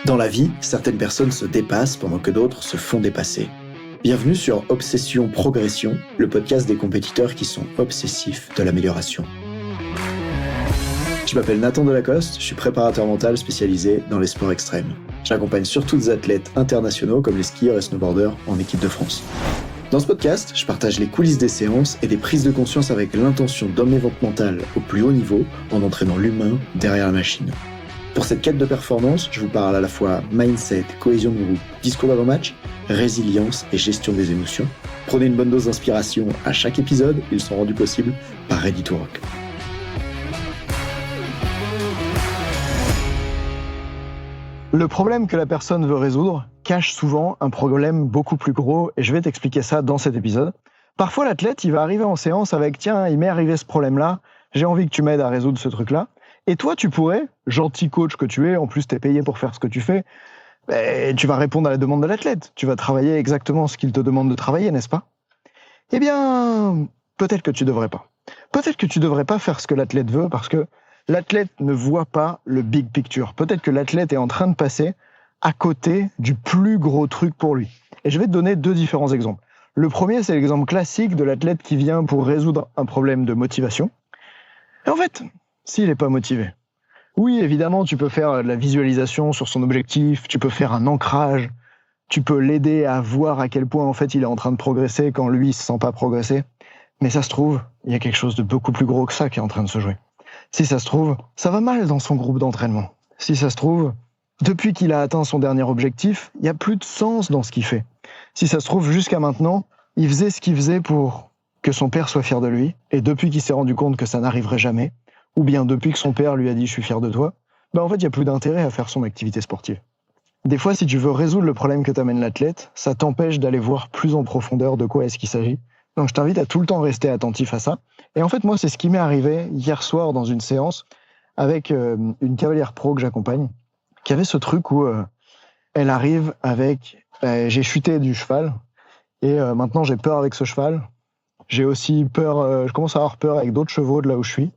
Dans la vie, certaines personnes se dépassent pendant que d'autres se font dépasser. Bienvenue sur Obsession Progression, le podcast des compétiteurs qui sont obsessifs de l'amélioration. Je m'appelle Nathan Delacoste, je suis préparateur mental spécialisé dans les sports extrêmes. J'accompagne surtout des athlètes internationaux comme les skieurs et snowboarders en équipe de France. Dans ce podcast, je partage les coulisses des séances et des prises de conscience avec l'intention d'emmener votre mental au plus haut niveau en entraînant l'humain derrière la machine. Pour cette quête de performance, je vous parle à la fois mindset, cohésion de groupe, discours d'avant-match, résilience et gestion des émotions. Prenez une bonne dose d'inspiration à chaque épisode, ils sont rendus possibles par Ready to Rock. Le problème que la personne veut résoudre cache souvent un problème beaucoup plus gros et je vais t'expliquer ça dans cet épisode. Parfois l'athlète, il va arriver en séance avec « Tiens, il m'est arrivé ce problème-là, j'ai envie que tu m'aides à résoudre ce truc-là ». Et toi, tu pourrais, gentil coach que tu es, en plus t'es payé pour faire ce que tu fais, tu vas répondre à la demande de l'athlète. Tu vas travailler exactement ce qu'il te demande de travailler, n'est-ce pas? Eh bien, peut-être que tu devrais pas. Peut-être que tu devrais pas faire ce que l'athlète veut parce que l'athlète ne voit pas le big picture. Peut-être que l'athlète est en train de passer à côté du plus gros truc pour lui. Et je vais te donner deux différents exemples. Le premier, c'est l'exemple classique de l'athlète qui vient pour résoudre un problème de motivation. Et en fait, s'il n'est pas motivé, oui, évidemment, tu peux faire de la visualisation sur son objectif, tu peux faire un ancrage, tu peux l'aider à voir à quel point, en fait, il est en train de progresser quand lui, il se sent pas progresser. Mais ça se trouve, il y a quelque chose de beaucoup plus gros que ça qui est en train de se jouer. Si ça se trouve, ça va mal dans son groupe d'entraînement. Si ça se trouve, depuis qu'il a atteint son dernier objectif, il n'y a plus de sens dans ce qu'il fait. Si ça se trouve, jusqu'à maintenant, il faisait ce qu'il faisait pour que son père soit fier de lui, et depuis qu'il s'est rendu compte que ça n'arriverait jamais, ou bien depuis que son père lui a dit « je suis fier de toi », en fait, il n'y a plus d'intérêt à faire son activité sportive. Des fois, si tu veux résoudre le problème que t'amène l'athlète, ça t'empêche d'aller voir plus en profondeur de quoi est-ce qu'il s'agit. Donc je t'invite à tout le temps rester attentif à ça. Et en fait, moi, c'est ce qui m'est arrivé hier soir dans une séance avec une cavalière pro que j'accompagne, qui avait ce truc où elle arrive avec j'ai chuté du cheval et maintenant j'ai peur avec ce cheval. J'ai aussi peur, je commence à avoir peur avec d'autres chevaux de là où je suis.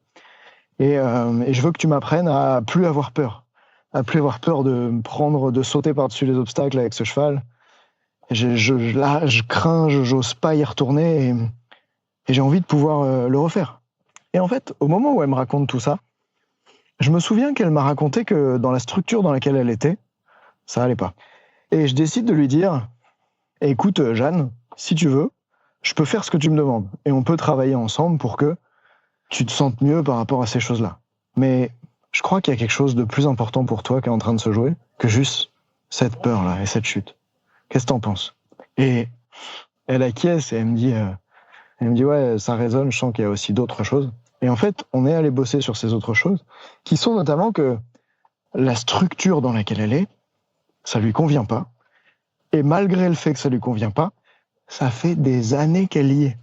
Et je veux que tu m'apprennes à plus avoir peur de sauter par-dessus les obstacles avec ce cheval. Je crains, j'ose pas y retourner et j'ai envie de pouvoir le refaire. Et en fait, au moment où elle me raconte tout ça, je me souviens qu'elle m'a raconté que dans la structure dans laquelle elle était, ça allait pas. Et je décide de lui dire « Écoute, Jeanne, si tu veux, je peux faire ce que tu me demandes et on peut travailler ensemble pour que tu te sentes mieux par rapport à ces choses-là. Mais je crois qu'il y a quelque chose de plus important pour toi qui est en train de se jouer que juste cette peur-là et cette chute. Qu'est-ce que t'en penses ?» Et elle acquiesce et elle me dit ouais, ça résonne, je sens qu'il y a aussi d'autres choses. Et en fait, on est allé bosser sur ces autres choses, qui sont notamment que la structure dans laquelle elle est, ça lui convient pas. Et malgré le fait que ça lui convient pas, ça fait des années qu'elle y est.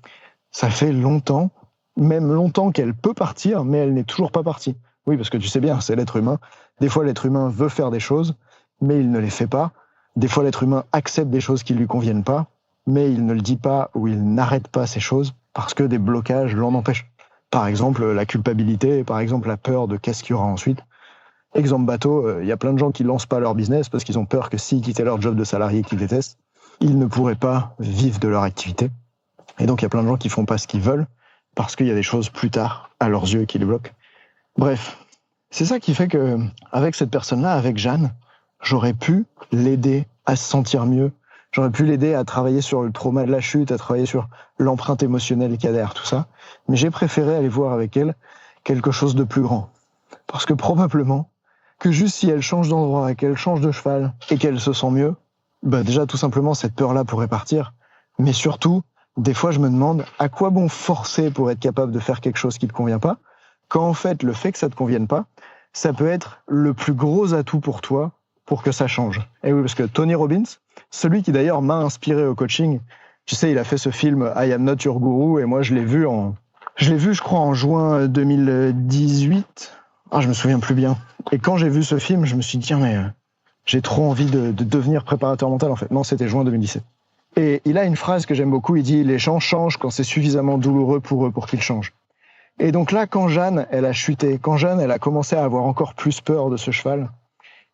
Ça fait longtemps, même longtemps qu'elle peut partir, mais elle n'est toujours pas partie. Oui, parce que tu sais bien, c'est l'être humain. Des fois, l'être humain veut faire des choses, mais il ne les fait pas. Des fois, l'être humain accepte des choses qui lui conviennent pas, mais il ne le dit pas ou il n'arrête pas ces choses parce que des blocages l'en empêchent. Par exemple, la culpabilité, par exemple, la peur de qu'est-ce qu'il y aura ensuite. Exemple bateau, il y a plein de gens qui lancent pas leur business parce qu'ils ont peur que s'ils quittaient leur job de salarié qu'ils détestent, ils ne pourraient pas vivre de leur activité. Et donc, il y a plein de gens qui font pas ce qu'ils veulent parce qu'il y a des choses plus tard, à leurs yeux, qui les bloquent. Bref, c'est ça qui fait que, avec cette personne-là, avec Jeanne, j'aurais pu l'aider à se sentir mieux. J'aurais pu l'aider à travailler sur le trauma de la chute, à travailler sur l'empreinte émotionnelle qu'il y a derrière tout ça. Mais j'ai préféré aller voir avec elle quelque chose de plus grand. Parce que probablement que juste si elle change d'endroit et qu'elle change de cheval et qu'elle se sent mieux, déjà tout simplement cette peur-là pourrait partir. Mais surtout, des fois je me demande à quoi bon forcer pour être capable de faire quelque chose qui te convient pas, quand en fait le fait que ça te convienne pas, ça peut être le plus gros atout pour toi pour que ça change. Et oui, parce que Tony Robbins, celui qui d'ailleurs m'a inspiré au coaching, tu sais, il a fait ce film I Am Not Your Guru et moi je l'ai vu je crois en juin 2018. Je me souviens plus bien. Et quand j'ai vu ce film, je me suis dit tiens mais j'ai trop envie de devenir préparateur mental en fait. Non, c'était juin 2017. Et il a une phrase que j'aime beaucoup, il dit les gens changent quand c'est suffisamment douloureux pour eux pour qu'ils changent. Et donc là, quand Jeanne, elle a chuté, quand Jeanne, elle a commencé à avoir encore plus peur de ce cheval,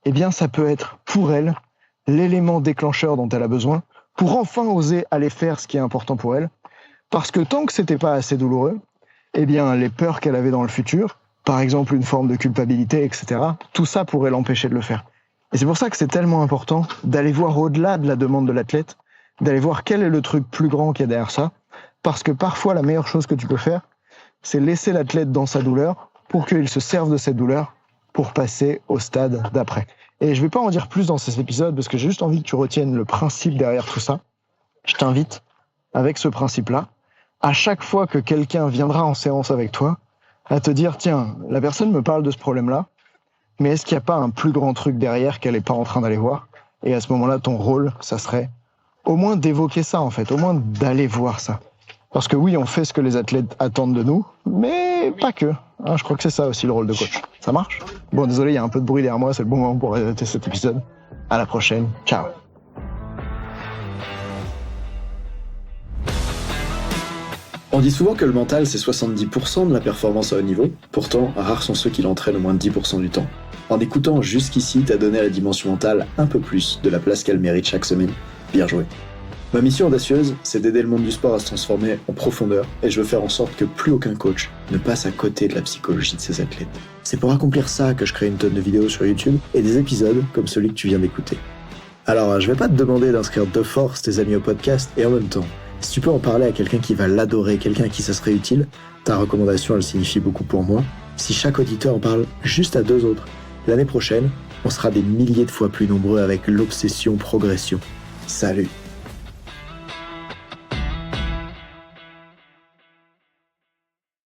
eh bien ça peut être pour elle l'élément déclencheur dont elle a besoin pour enfin oser aller faire ce qui est important pour elle. Parce que tant que c'était pas assez douloureux, eh bien les peurs qu'elle avait dans le futur, par exemple une forme de culpabilité, etc., tout ça pourrait l'empêcher de le faire. Et c'est pour ça que c'est tellement important d'aller voir au-delà de la demande de l'athlète, d'aller voir quel est le truc plus grand qu'il y a derrière ça, parce que parfois la meilleure chose que tu peux faire, c'est laisser l'athlète dans sa douleur pour qu'il se serve de cette douleur pour passer au stade d'après. Et je vais pas en dire plus dans ces épisodes parce que j'ai juste envie que tu retiennes le principe derrière tout ça. Je t'invite, avec ce principe-là, à chaque fois que quelqu'un viendra en séance avec toi, à te dire, tiens, la personne me parle de ce problème-là, mais est-ce qu'il n'y a pas un plus grand truc derrière qu'elle n'est pas en train d'aller voir? Et à ce moment-là, ton rôle, ça serait au moins d'évoquer ça, en fait, au moins d'aller voir ça. Parce que oui, on fait ce que les athlètes attendent de nous, mais pas que. Hein, je crois que c'est ça aussi le rôle de coach. Ça marche? Bon, désolé, il y a un peu de bruit derrière moi, c'est le bon moment pour arrêter cet épisode. À la prochaine, ciao. On dit souvent que le mental, c'est 70% de la performance à haut niveau. Pourtant, rares sont ceux qui l'entraînent au moins de 10% du temps. En écoutant jusqu'ici, t'as donné à la dimension mentale un peu plus de la place qu'elle mérite chaque semaine. Bien joué. Ma mission audacieuse, c'est d'aider le monde du sport à se transformer en profondeur, et je veux faire en sorte que plus aucun coach ne passe à côté de la psychologie de ses athlètes. C'est pour accomplir ça que je crée une tonne de vidéos sur YouTube et des épisodes comme celui que tu viens d'écouter. Alors, je vais pas te demander d'inscrire de force tes amis au podcast, et en même temps, si tu peux en parler à quelqu'un qui va l'adorer, quelqu'un à qui ça serait utile, ta recommandation, elle signifie beaucoup pour moi. Si chaque auditeur en parle juste à 2 autres, l'année prochaine, on sera des milliers de fois plus nombreux avec l'obsession progression. Salut!